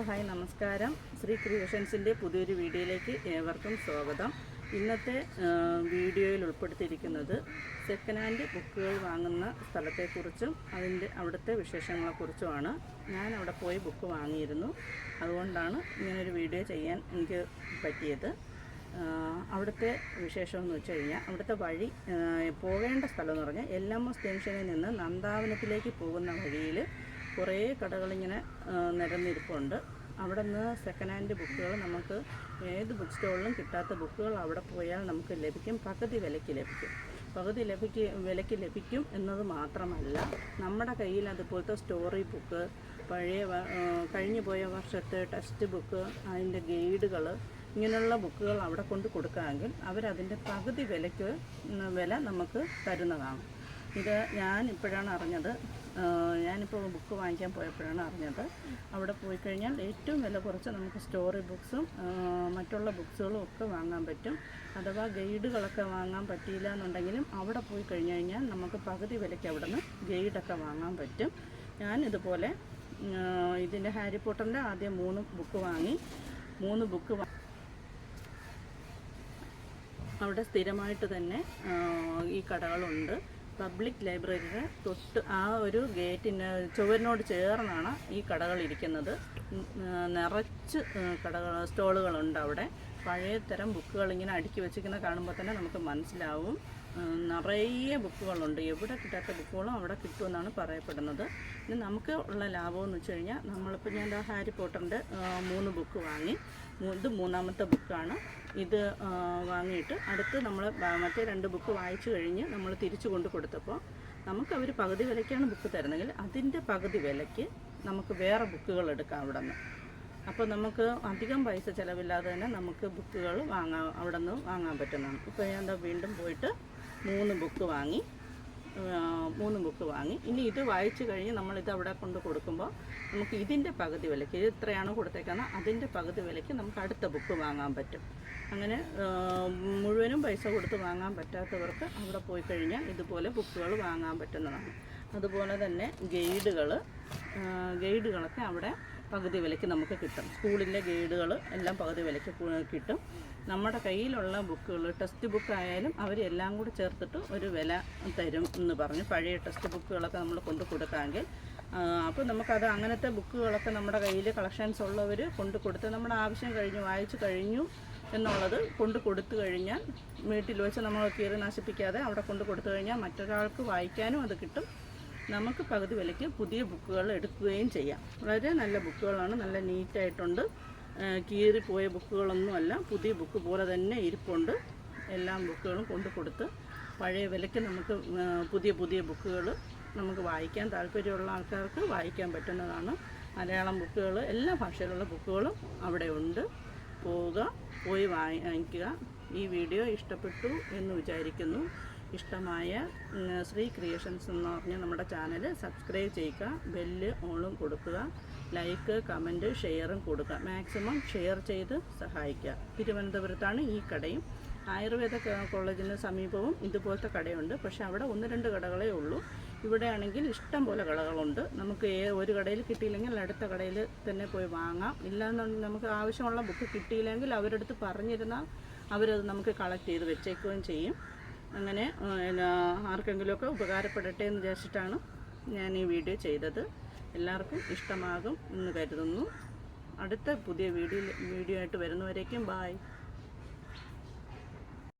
Hi നമസ്കാരം. ശ്രീ ക്രിയേഷൻസിൻ്റെ പുതിയൊരു വീഡിയോയിലേക്ക് ഏവർക്കും സ്വാഗതം. ഇന്നത്തെ വീഡിയോയിൽ ഉൾപ്പെടുത്തിയിരിക്കുന്നത് സെക്കൻഡ് ഹാൻഡ് ബുക്കുകൾ വാങ്ങുന്ന സ്ഥലത്തെക്കുറിച്ചും അവിടുത്തെ വിശേഷങ്ങളെക്കുറിച്ചുമാണ്. ഞാൻ അവിടെ പോയി ബുക്ക് വാങ്ങിയിരുന്നു, അതുകൊണ്ടാണ് ഇങ്ങനൊരു വീഡിയോ ചെയ്യാൻ എനിക്ക് പറ്റിയത്. അവിടുത്തെ വിശേഷമെന്ന് വെച്ച് കഴിഞ്ഞാൽ, അവിടുത്തെ വഴി പോകേണ്ട സ്ഥലം എന്ന് പറഞ്ഞാൽ LMS ജംഗ്ഷനിൽ നിന്ന് നന്ദാവനത്തിലേക്ക് പോകുന്ന വഴിയിൽ കുറേ കടകളിങ്ങനെ നിരന്നിരിപ്പുണ്ട്. അവിടെ നിന്ന് സെക്കൻഡ് ഹാൻഡ് ബുക്കുകൾ നമുക്ക് ഏത് ബുക്ക് സ്റ്റോളിലും കിട്ടാത്ത ബുക്കുകൾ അവിടെ പോയാൽ നമുക്ക് ലഭിക്കും. പകുതി വിലയ്ക്ക് ലഭിക്കും എന്നത് മാത്രമല്ല, നമ്മുടെ കയ്യിൽ അതുപോലത്തെ സ്റ്റോറി ബുക്ക്, കഴിഞ്ഞു പോയ വർഷത്തെ ടെക്സ്റ്റ് ബുക്ക്, അതിൻ്റെ ഗൈഡുകൾ, ഇങ്ങനെയുള്ള ബുക്കുകൾ അവിടെ കൊണ്ട് കൊടുക്കാമെങ്കിൽ അവരതിൻ്റെ പകുതി വില നമുക്ക് തരുന്നതാണ്. ഇത് ഞാനിപ്പോഴാണ് അറിഞ്ഞത്. ഞാനിപ്പോൾ ബുക്ക് വാങ്ങിക്കാൻ പോയപ്പോഴാണ് അറിഞ്ഞത്. അവിടെ പോയി കഴിഞ്ഞാൽ ഏറ്റവും വില കുറച്ച് നമുക്ക് സ്റ്റോറി ബുക്സും മറ്റുള്ള ബുക്സുകളും ഒക്കെ വാങ്ങാൻ പറ്റും. അഥവാ ഗൈഡുകളൊക്കെ വാങ്ങാൻ പറ്റിയില്ല എന്നുണ്ടെങ്കിലും അവിടെ പോയി കഴിഞ്ഞാൽ നമുക്ക് പകുതി വിലയ്ക്ക് അവിടെ നിന്ന് ഗൈഡൊക്കെ വാങ്ങാൻ പറ്റും. ഞാനിതുപോലെ ഇതിൻ്റെ ഹാരി പോട്ടറിൻ്റെ ആദ്യം 3 ബുക്ക് വാങ്ങി. 3 ബുക്ക് അവിടെ സ്ഥിരമായിട്ട് തന്നെ ഈ കടകളുണ്ട്. പബ്ലിക് ലൈബ്രറിയുടെ തൊട്ട് ആ ഒരു ഗേറ്റിന് ചുവരിനോട് ചേർന്നാണ് ഈ കടകൾ ഇരിക്കുന്നത്. നിറച്ച് സ്റ്റോളുകളുണ്ട് അവിടെ. പഴയ തരം ബുക്കുകൾ ഇങ്ങനെ അടുക്കി വെച്ചിരിക്കുന്ന കാണുമ്പോൾ തന്നെ നമുക്ക് മനസ്സിലാവും. നിറയെ ബുക്കുകളുണ്ട്. എവിടെ കിട്ടാത്ത ബുക്കുകളും അവിടെ കിട്ടുമെന്നാണ് പറയപ്പെടുന്നത്. ഇനി നമുക്ക് ഉള്ള ലാഭമെന്ന് വെച്ച് കഴിഞ്ഞാൽ, നമ്മളിപ്പോൾ ഞാൻ ഹാരി പോട്ടറിൻ്റെ 3 ബുക്ക് വാങ്ങി. ഇത് 3ാമത്തെ ബുക്കാണ്. ഇത് വാങ്ങിയിട്ട് അടുത്ത് നമ്മൾ മറ്റേ 2 ബുക്ക് വായിച്ചു കഴിഞ്ഞ് നമ്മൾ തിരിച്ചു കൊണ്ട് കൊടുത്തപ്പോൾ നമുക്കവർ പകുതി വിലയ്ക്കാണ് ബുക്ക് തരുന്നതെങ്കിൽ അതിൻ്റെ പകുതി വിലയ്ക്ക് നമുക്ക് വേറെ ബുക്കുകൾ എടുക്കാം അവിടെ നിന്ന്. അപ്പോൾ നമുക്ക് അധികം പൈസ ചിലവില്ലാതെ തന്നെ നമുക്ക് ബുക്കുകൾ അവിടെ നിന്ന് വാങ്ങാൻ പറ്റുന്നതാണ്. ഇപ്പോൾ ഞാൻ വീണ്ടും പോയിട്ട് 3 ബുക്ക് വാങ്ങി. ഇനി ഇത് വായിച്ചു കഴിഞ്ഞ് നമ്മളിത് അവിടെ കൊണ്ട് കൊടുക്കുമ്പോൾ നമുക്ക് ഇതിൻ്റെ പകുതി വിലയ്ക്ക്, ഇത് ഇത്രയാണ് കൊടുത്തേക്കുന്നത്, അതിൻ്റെ പകുതി വിലയ്ക്ക് നമുക്ക് അടുത്ത ബുക്ക് വാങ്ങാൻ പറ്റും. അങ്ങനെ മുഴുവനും പൈസ കൊടുത്ത് വാങ്ങാൻ പറ്റാത്തവർക്ക് അവിടെ പോയി കഴിഞ്ഞാൽ ഇതുപോലെ ബുക്കുകൾ വാങ്ങാൻ പറ്റുന്നതാണ്. അതുപോലെ തന്നെ ഗൈഡുകളൊക്കെ അവിടെ പകുതി വിലയ്ക്ക് നമുക്ക് കിട്ടും. സ്കൂളിലെ ഗൈഡുകൾ എല്ലാം പകുതി വിലയ്ക്ക് കിട്ടും. നമ്മുടെ കയ്യിലുള്ള ബുക്കുകൾ, ടെക്സ്റ്റ് ബുക്ക് ആയാലും അവരെല്ലാം കൂടി ചേർത്തിട്ട് ഒരു വില തരും എന്ന് പറഞ്ഞു. പഴയ ടെക്സ്റ്റ് ബുക്കുകളൊക്കെ നമ്മൾ കൊണ്ട് കൊടുക്കാമെങ്കിൽ, അപ്പോൾ നമുക്കത് അങ്ങനത്തെ ബുക്കുകളൊക്കെ നമ്മുടെ കയ്യിൽ കളക്ഷൻസ് ഉള്ളവർ കൊണ്ട് കൊടുത്ത് നമ്മുടെ ആവശ്യം വായിച്ചു കഴിഞ്ഞു എന്നുള്ളത് കൊണ്ട് കൊടുത്തു കഴിഞ്ഞാൽ, വീട്ടിൽ വെച്ച് നമ്മൾ കീറി നശിപ്പിക്കാതെ അവിടെ കൊണ്ട് കൊടുത്തു കഴിഞ്ഞാൽ മറ്റൊരാൾക്ക് വായിക്കാനും അത് കിട്ടും. നമുക്ക് പകുതി വിലയ്ക്ക് പുതിയ ബുക്കുകൾ എടുക്കുകയും ചെയ്യാം. വളരെ നല്ല ബുക്കുകളാണ്, നല്ല നീറ്റായിട്ടുണ്ട്. കീറിപ്പോയ ബുക്കുകളൊന്നുമല്ല, പുതിയ ബുക്ക് പോലെ തന്നെ ഇരിപ്പുണ്ട്. എല്ലാ ബുക്കുകളും കൊണ്ട് കൊടുത്ത് പഴയ വിലയ്ക്ക് നമുക്ക് പുതിയ ബുക്കുകൾ നമുക്ക് വായിക്കാൻ താല്പര്യമുള്ള ആൾക്കാർക്ക് വായിക്കാൻ പറ്റുന്നതാണ്. മലയാളം ബുക്കുകൾ, എല്ലാ ഭാഷയിലുള്ള ബുക്കുകളും അവിടെ ഉണ്ട്. പോയി വാങ്ങിക്കുക. ഈ വീഡിയോ ഇഷ്ടപ്പെട്ടു എന്ന് വിചാരിക്കുന്നു. ഇഷ്ടമായ ശ്രീ ക്രിയേഷൻസ് എന്ന് പറഞ്ഞ നമ്മുടെ ചാനൽ സബ്സ്ക്രൈബ് ചെയ്യുക, ബെല്ല് ഓണും കൊടുക്കുക, ലൈക്ക്, കമൻറ്റ്, ഷെയറും കൊടുക്കുക. മാക്സിമം ഷെയർ ചെയ്ത് സഹായിക്കുക. തിരുവനന്തപുരത്താണ് ഈ കടയും. ആയുർവേദ കോളേജിന് സമീപവും ഇതുപോലത്തെ കടയുണ്ട്. പക്ഷേ അവിടെ 1-2 കടകളേ ഉള്ളൂ. ഇവിടെ ആണെങ്കിൽ ഇഷ്ടം പോലെ കടകളുണ്ട്. നമുക്ക് ഒരു കടയിൽ കിട്ടിയില്ലെങ്കിൽ അടുത്ത കടയിൽ തന്നെ പോയി വാങ്ങാം. ഇല്ലാന്നുണ്ടെങ്കിൽ നമുക്ക് ആവശ്യമുള്ള ബുക്ക് കിട്ടിയില്ലെങ്കിൽ അവരടുത്ത് പറഞ്ഞിരുന്നാൽ അവരത് നമുക്ക് കളക്ട് ചെയ്ത് വെച്ചേക്കുകയും ചെയ്യും. അങ്ങനെ ആർക്കെങ്കിലുമൊക്കെ ഉപകാരപ്പെടട്ടെ എന്ന് വിചാരിച്ചിട്ടാണ് ഞാൻ ഈ വീഡിയോ ചെയ്തത്. എല്ലാവർക്കും ഇഷ്ടമാകും എന്ന് കരുതുന്നു. അടുത്ത പുതിയ വീഡിയോ ആയിട്ട് വരുന്നവരേക്കും ബായ്.